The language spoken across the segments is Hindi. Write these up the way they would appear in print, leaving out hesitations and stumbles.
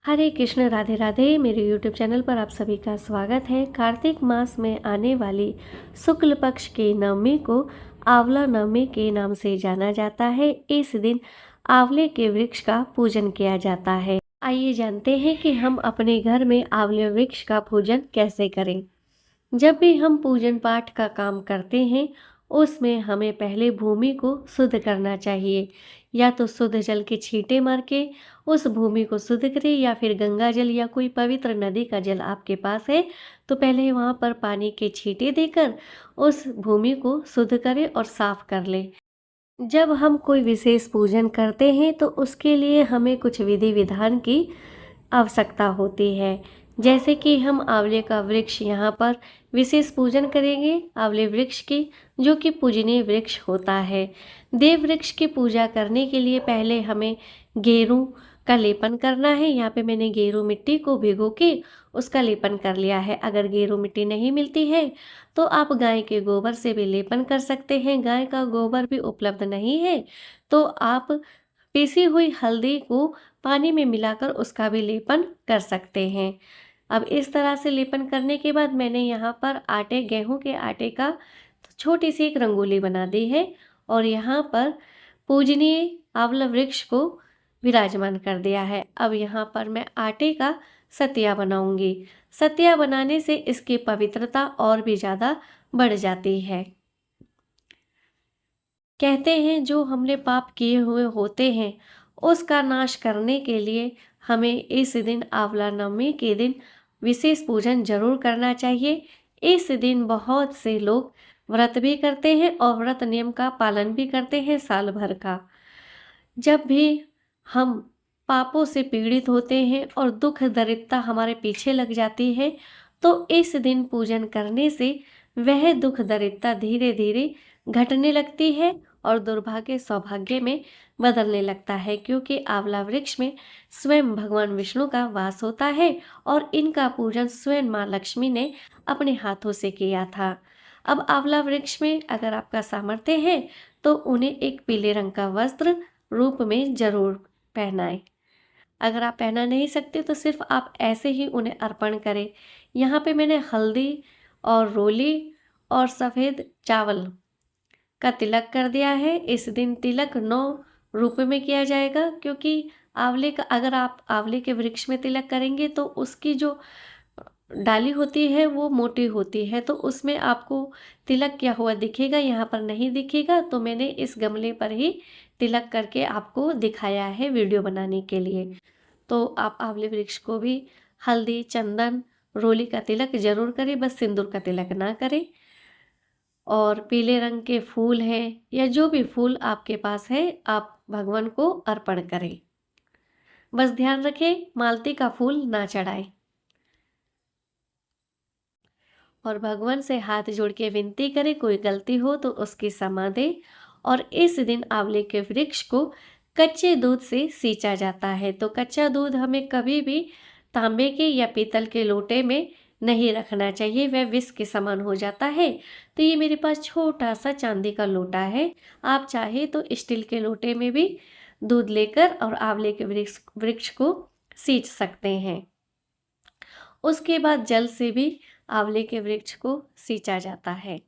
हरे कृष्ण, राधे राधे। मेरे YouTube चैनल पर आप सभी का स्वागत है। कार्तिक मास में आने वाली शुक्ल पक्ष की नवमी को आंवला नवमी के नाम से जाना जाता है। इस दिन आंवले के वृक्ष का पूजन किया जाता है। आइए जानते हैं कि हम अपने घर में आंवले वृक्ष का पूजन कैसे करें। जब भी हम पूजन पाठ का काम करते हैं, उसमें हमें पहले भूमि को शुद्ध करना चाहिए। या तो शुद्ध जल के छींटे मार के उस भूमि को शुद्ध करें, या फिर गंगा जल या कोई पवित्र नदी का जल आपके पास है तो पहले वहाँ पर पानी के छींटे देकर उस भूमि को शुद्ध करें और साफ कर लें। जब हम कोई विशेष पूजन करते हैं तो उसके लिए हमें कुछ विधि विधान की आवश्यकता होती है। जैसे कि हम आंवले का वृक्ष यहाँ पर विशेष पूजन करेंगे आंवले वृक्ष की, जो कि पूजनीय वृक्ष होता है। देव वृक्ष की पूजा करने के लिए पहले हमें गेरू का लेपन करना है। यहाँ पे मैंने गेरू मिट्टी को भिगो के उसका लेपन कर लिया है। अगर गेरू मिट्टी नहीं मिलती है तो आप गाय के गोबर से भी लेपन कर सकते हैं। गाय का गोबर भी उपलब्ध नहीं है तो आप पीसी हुई हल्दी को पानी में मिलाकर उसका भी लेपन कर सकते हैं। अब इस तरह से लेपन करने के बाद मैंने यहाँ पर गेहूं के आटे का छोटी सी एक रंगोली बना दी है और यहाँ पर पूजनीय आंवला वृक्ष को विराजमान कर दिया है। अब यहाँ पर मैं आटे का सतिया बनाऊंगी। सतिया बनाने से इसकी पवित्रता और भी ज़्यादा बढ़ जाती है। कहते हैं जो हमने पाप किए हुए होते हैं उसका नाश करने के लिए हमें इस दिन आंवला नवमी के दिन विशेष पूजन जरूर करना चाहिए। इस दिन बहुत से लोग व्रत भी करते हैं और व्रत नियम का पालन भी करते हैं साल भर का। जब भी हम पापों से पीड़ित होते हैं और दुख दरिद्रता हमारे पीछे लग जाती है तो इस दिन पूजन करने से वह दुख दरिद्रता धीरे धीरे घटने लगती है और दुर्भाग्य सौभाग्य में बदलने लगता है, क्योंकि आंवला वृक्ष में स्वयं भगवान विष्णु का वास होता है और इनका पूजन स्वयं माँ लक्ष्मी ने अपने हाथों से किया था। अब आंवला वृक्ष में अगर आपका सामर्थ्य है तो उन्हें एक पीले रंग का वस्त्र रूप में जरूर पहनाएं। अगर आप पहना नहीं सकते तो सिर्फ आप ऐसे ही उन्हें अर्पण करें। यहाँ पे मैंने हल्दी और रोली और सफ़ेद चावल का तिलक कर दिया है। इस दिन तिलक 9 रूप में किया जाएगा, क्योंकि आंवले का अगर आप आंवले के वृक्ष में तिलक करेंगे तो उसकी जो डाली होती है वो मोटी होती है तो उसमें आपको तिलक किया हुआ दिखेगा, यहाँ पर नहीं दिखेगा। तो मैंने इस गमले पर ही तिलक करके आपको दिखाया है वीडियो बनाने के लिए। तो आप आंवले वृक्ष को भी हल्दी, चंदन, रोली का तिलक जरूर करें, बस सिंदूर का तिलक ना करें। और पीले रंग के फूल हैं या जो भी फूल आपके पास है आप भगवान को अर्पण करें। बस ध्यान रखें मालती का फूल ना चढ़ाएं। और भगवान से हाथ जोड़ के विनती करें कोई गलती हो तो उसकी क्षमा दे। और इस दिन आंवले के वृक्ष को कच्चे दूध से सींचा जाता है। तो कच्चा दूध हमें कभी भी तांबे के या पीतल के लोटे में नहीं रखना चाहिए, वह विष के समान हो जाता है। तो ये मेरे पास छोटा सा चांदी का लोटा है, आप चाहे तो स्टील के लोटे में भी दूध लेकर और आंवले के वृक्ष को सींच सकते हैं। उसके बाद जल से भी आंवले के वृक्ष को सींचा जाता है।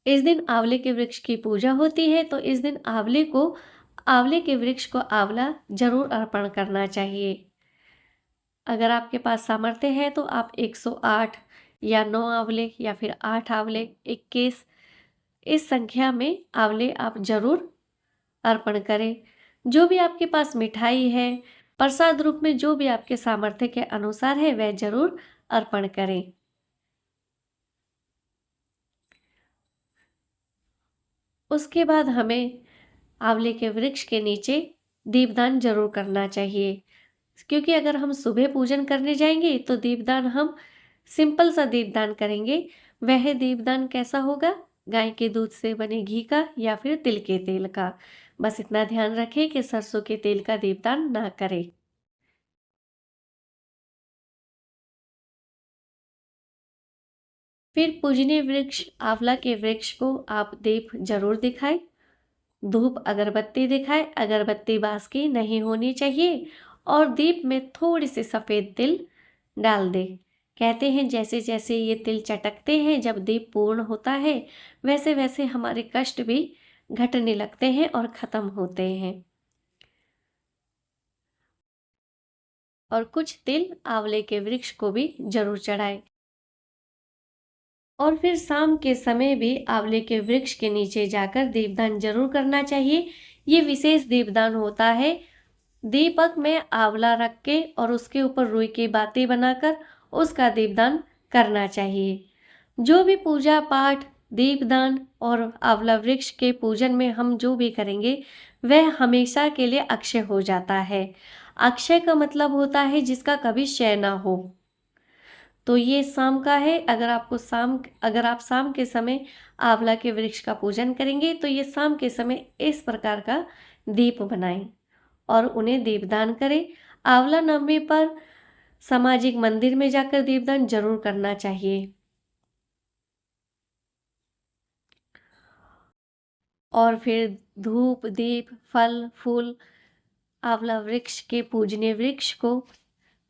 इस दिन आंवले के वृक्ष की पूजा होती है तो इस दिन आंवले के वृक्ष को आंवला जरूर अर्पण करना चाहिए। अगर आपके पास सामर्थ्य है तो आप 108 या 9 आंवले या फिर 8 आंवले, 21 इस संख्या में आंवले आप जरूर अर्पण करें। जो भी आपके पास मिठाई है प्रसाद रूप में, जो भी आपके सामर्थ्य के अनुसार है वह जरूर अर्पण करें। उसके बाद हमें आंवले के वृक्ष के नीचे दीपदान जरूर करना चाहिए, क्योंकि अगर हम सुबह पूजन करने जाएंगे तो दीपदान हम सिंपल सा दीपदान करेंगे। वह दीपदान कैसा होगा? गाय के दूध से बने घी का या फिर तिल के तेल का। बस इतना ध्यान रखें कि सरसों के तेल का दीपदान ना करें। फिर पूजनीय वृक्ष आंवला के वृक्ष को आप दीप जरूर दिखाएं। धूप अगरबत्ती दिखाए, अगरबत्ती बांस की नहीं होनी चाहिए और दीप में थोड़ी सी सफ़ेद तिल डाल दे। कहते हैं जैसे जैसे ये तिल चटकते हैं जब दीप पूर्ण होता है, वैसे वैसे हमारे कष्ट भी घटने लगते हैं और ख़त्म होते हैं। और कुछ तिल आंवले के वृक्ष को भी जरूर चढ़ाएं। और फिर शाम के समय भी आंवले के वृक्ष के नीचे जाकर दीपदान जरूर करना चाहिए। ये विशेष दीपदान होता है। दीपक में आंवला रख के और उसके ऊपर रुई की बाती बनाकर उसका दीपदान करना चाहिए। जो भी पूजा पाठ, दीपदान और आंवला वृक्ष के पूजन में हम जो भी करेंगे वह हमेशा के लिए अक्षय हो जाता है। अक्षय का मतलब होता है जिसका कभी क्षय ना हो। तो ये शाम का है। अगर आप शाम के समय आंवला के वृक्ष का पूजन करेंगे तो ये शाम के समय इस प्रकार का दीप बनाएं और उन्हें दीपदान करें। आंवला नवमी पर सामाजिक मंदिर में जाकर दीपदान जरूर करना चाहिए। और फिर धूप, दीप, फल, फूल आंवला वृक्ष के पूजनीय वृक्ष को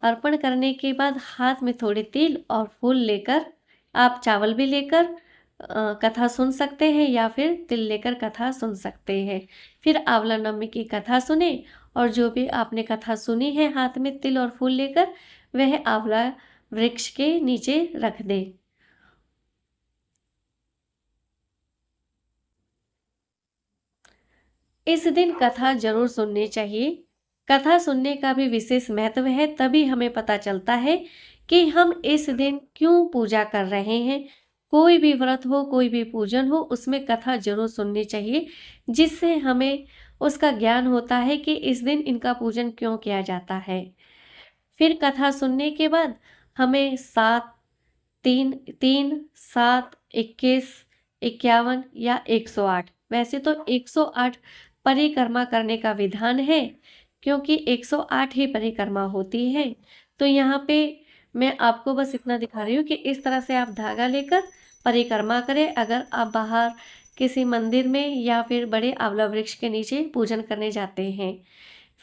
अर्पण करने के बाद हाथ में थोड़े तिल और फूल लेकर आप चावल भी लेकर कथा सुन सकते हैं या फिर तिल लेकर कथा सुन सकते हैं। फिर आंवला नवमी की कथा सुने और जो भी आपने कथा सुनी है हाथ में तिल और फूल लेकर वह आंवला वृक्ष के नीचे रख दे। इस दिन कथा जरूर सुननी चाहिए। कथा सुनने का भी विशेष महत्व है। तभी हमें पता चलता है कि हम इस दिन क्यों पूजा कर रहे हैं। कोई भी व्रत हो, कोई भी पूजन हो, उसमें कथा जरूर सुननी चाहिए, जिससे हमें उसका ज्ञान होता है कि इस दिन इनका पूजन क्यों किया जाता है। फिर कथा सुनने के बाद हमें 7, 3, 3, 7, 21, 51 या 108, वैसे तो 108 परिक्रमा करने का विधान है, क्योंकि 108 ही परिक्रमा होती है। तो यहाँ पे मैं आपको बस इतना दिखा रही हूँ कि इस तरह से आप धागा लेकर परिक्रमा करें। अगर आप बाहर किसी मंदिर में या फिर बड़े आंवला वृक्ष के नीचे पूजन करने जाते हैं,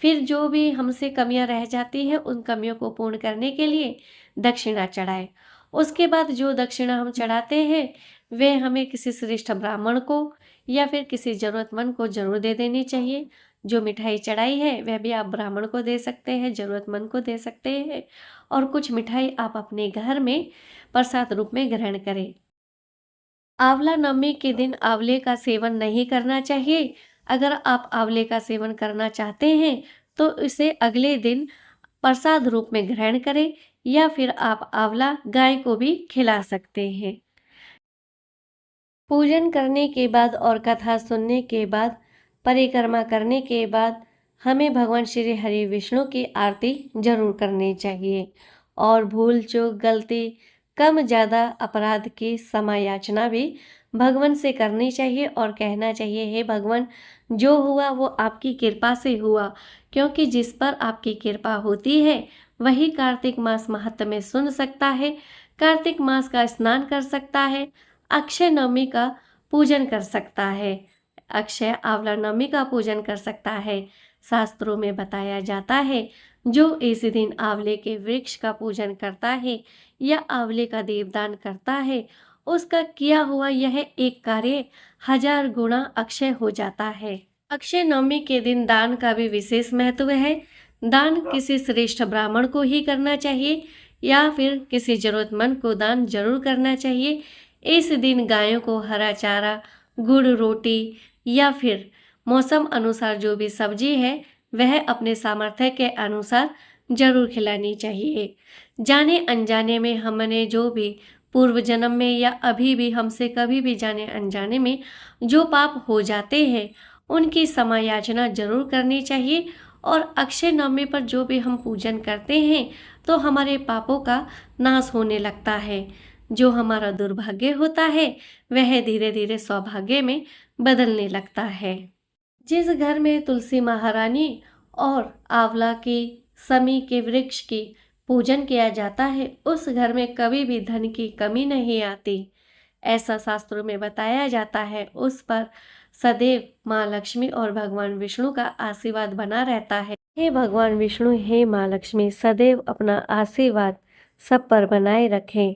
फिर जो भी हमसे कमियां रह जाती हैं उन कमियों को पूर्ण करने के लिए दक्षिणा चढ़ाएं। उसके बाद जो दक्षिणा हम चढ़ाते हैं वे हमें किसी श्रेष्ठ ब्राह्मण को या फिर किसी ज़रूरतमंद को जरूर दे देनी चाहिए। जो मिठाई चढ़ाई है वह भी आप ब्राह्मण को दे सकते हैं, ज़रूरतमंद को दे सकते हैं, और कुछ मिठाई आप अपने घर में प्रसाद रूप में ग्रहण करें। आंवला नवमी के दिन आंवले का सेवन नहीं करना चाहिए। अगर आप आंवले का सेवन करना चाहते हैं तो इसे अगले दिन प्रसाद रूप में ग्रहण करें या फिर आप आंवला गाय को भी खिला सकते हैं। पूजन करने के बाद और कथा सुनने के बाद, परिक्रमा करने के बाद हमें भगवान श्री हरि विष्णु की आरती जरूर करनी चाहिए। और भूल चूक, गलती, कम ज़्यादा अपराध की समायाचना भी भगवान से करनी चाहिए और कहना चाहिए, हे भगवान, जो हुआ वो आपकी कृपा से हुआ, क्योंकि जिस पर आपकी कृपा होती है वही कार्तिक मास महत्व में सुन सकता है, कार्तिक मास का स्नान कर सकता है, अक्षय नवमी का पूजन कर सकता है, अक्षय आंवला नवमी का पूजन कर सकता है। शास्त्रों में बताया जाता है जो इस दिन आंवले के वृक्ष का पूजन करता है या आंवले का दीपदान करता है, उसका किया हुआ यह एक कार्य 1000 गुना अक्षय हो जाता है। अक्षय नवमी के दिन दान का भी विशेष महत्व है। दान किसी श्रेष्ठ ब्राह्मण को ही करना चाहिए या फिर किसी जरूरतमंद को दान जरूर करना चाहिए। इस दिन गायों को हरा चारा, गुड़ रोटी या फिर मौसम अनुसार जो भी सब्जी है वह अपने सामर्थ्य के अनुसार जरूर खिलानी चाहिए। जाने अनजाने में हमने जो भी पूर्व जन्म में या अभी भी हमसे कभी भी जाने अनजाने में जो पाप हो जाते हैं उनकी समायाचना जरूर करनी चाहिए। और अक्षय नवमी पर जो भी हम पूजन करते हैं तो हमारे पापों का नाश होने लगता है। जो हमारा दुर्भाग्य होता है वह धीरे धीरे सौभाग्य में बदलने लगता है। जिस घर में तुलसी महारानी और आंवला की, समी के वृक्ष की पूजन किया जाता है उस घर में कभी भी धन की कमी नहीं आती, ऐसा शास्त्रों में बताया जाता है। उस पर सदैव माँ लक्ष्मी और भगवान विष्णु का आशीर्वाद बना रहता है। हे भगवान विष्णु, हे माँ लक्ष्मी, सदैव अपना आशीर्वाद सब पर बनाए रखें।